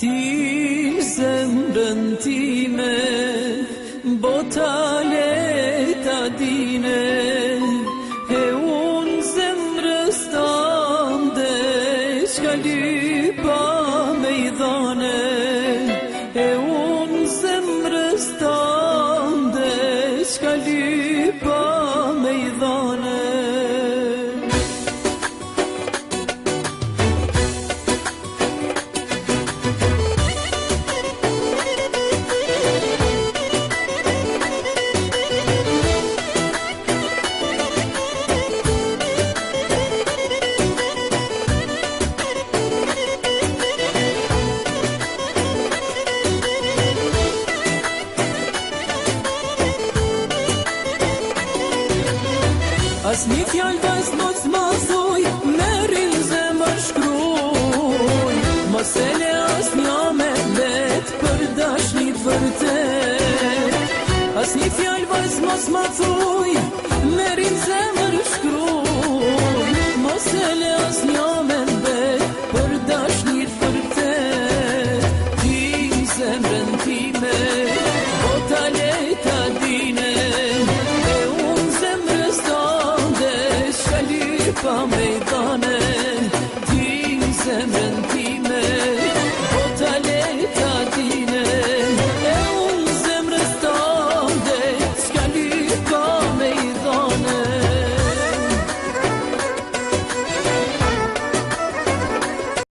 Ti zemrën time, bota leta dine, e unë zemrës tande, qka lypa me I dhane, e unë zemrës tande, qka lypa me I dhane. As një fjallë vajz mos ma thuj, merin zemër shkruj, mos e le as një me vet për dashnit vërtet. As një fjallë vajz mos ma thuj,